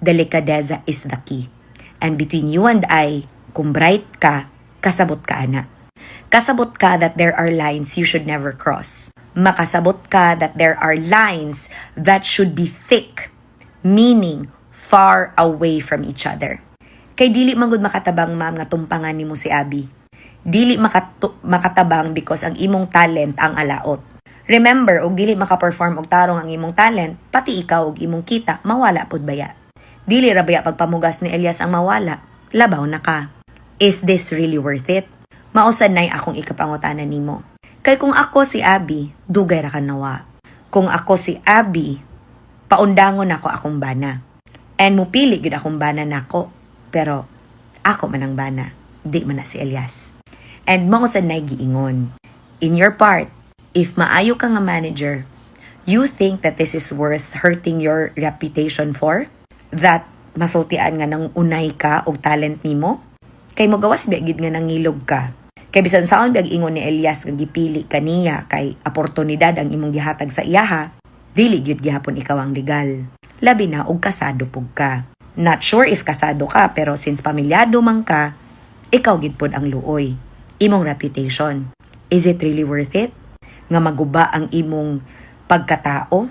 delicadeza is the key. And between you and I, kung bright ka, kasabot ka ana. Kasabot ka that there are lines you should never cross. Makasabot ka that there are lines that should be thick, meaning far away from each other. Kay dili man gud makatabang ma'am nga tumpangan nimo si Abby. Dili makatabang because ang imong talent ang alaot. Remember, og dili maka-perform og tarong ang imong talent, pati ikaw og imong kita mawala pud baya. Dili ra baya pagpamugas ni Elias ang mawala, labaw na ka. Is this really worth it? Mausad nay akong ikapangutanan nimo. Kay kung ako si Abby, dugay ra ka nawa. Kung ako si Abby, paundangon ako akong bana. And mupili gid akong bana nako, pero ako man ang bana, di man na si Elias. And mausad nay giingon. In your part, if maayo ka nga manager, you think that this is worth hurting your reputation for? That masultian nga nang unay ka og talent nimo? Kay mo gawas biagid nga nangilog ka. Kay bisan saon biag ingon ni Elias nga gipili kaniya kay oportunidad ang imong gihatag sa iyaha, dili gyud gihapon ikaw ang legal. Labi na og kasado pug ka. Not sure if kasado ka, pero since pamilyado man ka, ikaw gid pod ang luoy. Imong reputation. Is it really worth it? Nga maguba ang imong pagkatao